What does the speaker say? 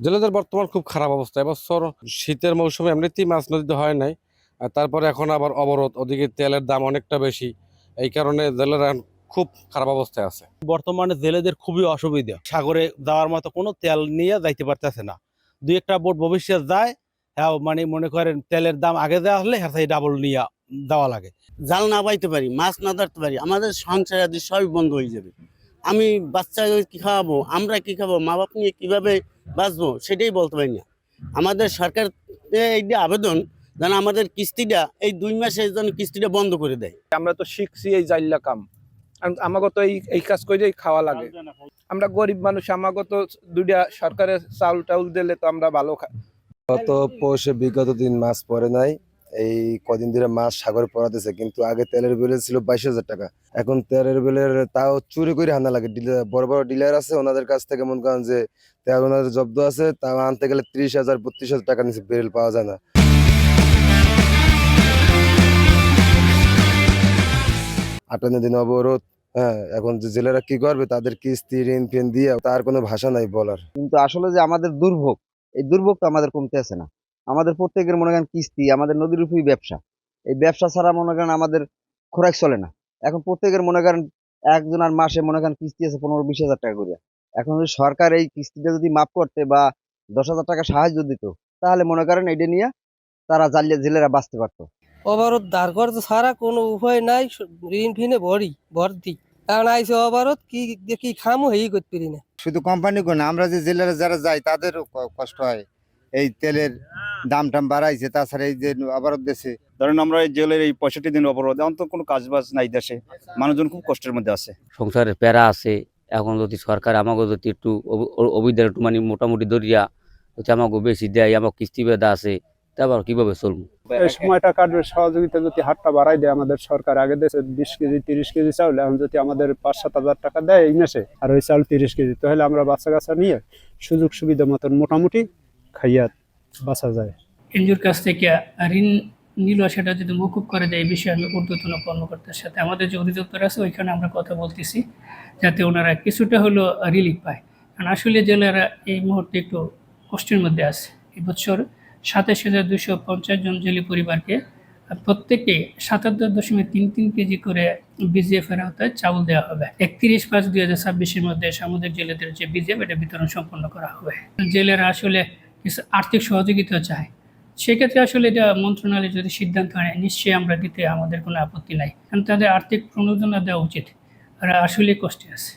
জেলেদের বর্তমান খুব খারাপ অবস্থা। এবছর শীতের মৌসুমে এমনিতেই মাছ নদীতে হয় নাই, আর তারপরে এখন আবার অবরোধ, ওদিকে তেলের দাম অনেকটা বেশি। এই কারণে জেলেরা এখন খুব খারাপ অবস্থায় আছে। বর্তমানে জেলেদের খুবই অসুবিধা, সাগরে যাওয়ার মতো কোনো তেল নিয়ে যাইতে পারতেছে না। দুই একটা বোট ভবিষ্যৎ যায়, হ্যাঁ মানে মনে করেন তেলের দাম আগে দেওয়া হলে হ্যাঁ ডাবল নিয়ে দেওয়া লাগে। জাল না পাইতে পারি, মাছ না ধরতে পারি, আমাদের সংসার আদি সবই বন্ধ হয়ে যাবে। আমি বাচ্চা কি খাওয়াবো, আমরা কি খাবো, মা বাপ নিয়ে কিভাবে বাঁচবো সেটাই বলতে পারি না। আমাদের সরকার এই যে আবেদন, যেন আমাদের কিস্তিটা এই 2 মাসের জন্য কিস্তিটা বন্ধ করে দেয়। আমরা তো শিখছি এই জাইল্লা কাম, আমাকে তো এই কাজ করেই খাওয়া লাগে। আমরা গরিব মানুষ, আমাকে তো দুইটা সরকারের চাউল টাউল দিলে তো আমরা ভালো গত পৌষে বিগত দিন মাছ পড়ে নাই। এই কদিন ধরে মাছ সাগরে পড়াতেছে, কিন্তু আগে তেলের বিল ছিল 22,000 টাকা, এখন তেলের বিলের তাও চুরি করে আনা লাগে। বড় বড় ডিলার আছে, ওনাদের কাছ থেকে মনে করেন যে তেল ওনাদের জব্দ আছে, তাও আনতে গেলে 30,000 32,000 টাকা নিচে বিল পাওয়া যায় না। 58 দিন অবরোধ। হ্যাঁ, এখন যে জেলেরা কি করবে, তাদের কিস্তি ঋণ ফিন দিয়ে তার কোনো ভাষা নাই বলার। কিন্তু আসলে যে আমাদের দুর্ভোগ, এই দুর্ভোগ তো আমাদের কমতে আসে না। আমাদের প্রত্যেকের মনে করেন কিস্তি, আমাদের নদীর উপরই ব্যবসা। এই ব্যবসা ছাড়া মনে করেন আমাদের খোরাক চলে না। এখন প্রত্যেকের মনে করেন একজনের মাসে মনে করেন কিস্তি আছে 15-20 হাজার টাকা করে। এখন যদি সরকার এই কিস্তিটা যদি মাফ করতে বা 10,000 টাকা সাহায্য দিত, তাহলে মনে করেন এটা নিয়ে তারা জেলেরা বাঁচতে পারতো। অবরোধ দাঁড় করতে ছাড়া কোনো উপায় নাই, ঋণ ফিনে ভর্তি। কারণ আইসে অবরোধ কি খামো হেই করতে পারি না। শুধু কোম্পানি না, আমরা যে জেলেরা যারা যাই তাদেরও কষ্ট হয়। এই তেলের দাম টাম বাড়াইছে, তাছাড়া এই যে অবরোধ দেশে ধরেন আমরা এই জেলের এই 65 দিন অবরোধ, এখন তো কোনো কাজ বাজ নাই দেশে, মানুষজন খুব কষ্টের মধ্যে আছে, সংসারের প্যারা আছে। এখন যদি সরকার আমাকে যদি একটু অবিদ্যার একটু মানে মোটামুটি দরিয়া হচ্ছে আমাকে বেশি দেয়, আমার কিস্তি বেদা আছে, তারপর কিভাবে চলবো। এই সময়টা কাটবে, সহযোগিতা যদি হারটা বাড়াই দেয় আমাদের সরকার। আগে দেশে 20 কেজি 30 কেজি চাউল, এখন যদি আমাদের 5-7 হাজার টাকা দেয় এই মাসে, আর ওই চাউল 30 কেজি, তাহলে আমরা বাচ্চা কাচ্চা নিয়ে সুযোগ সুবিধা মতন মোটামুটি খাইয়া বাঁচা যায়। এনজিওর কাছ থেকে ঋণ নিল, সেটা যদি মকুব করে দেয়, এই বিষয়ে আমি ঊর্ধ্বতন কর্মকর্তার সাথে আমাদের যে অধিদপ্তর আছে ওইখানে আমরা কথা বলতেছি, যাতে ওনারা কিছুটা হলো রিলিফ পায়। কারণ আসলে জেলেরা এই মুহূর্তে একটু কষ্টের মধ্যে আছে। এবছর 27,250 জন জেলে পরিবারকে প্রত্যেকে 77.33 কেজি করে বিজিএফের আওতায় চাউল দেওয়া হবে। 31/5/2026 মধ্যে সামুদ্রিক জেলেদের যে বিজিএফ, এটা বিতরণ সম্পন্ন করা হবে। জেলেরা আসলে কিছু আর্থিক সহযোগিতা চায়, সেক্ষেত্রে আসলে এটা মন্ত্রণালয় যদি সিদ্ধান্ত নেয়, নিশ্চয়ই আমরা দিতে আমাদের কোনো আপত্তি নাই, কারণ তাদের আর্থিক প্রণোদনা দেওয়া উচিত। আর আসলে কষ্টে আছে।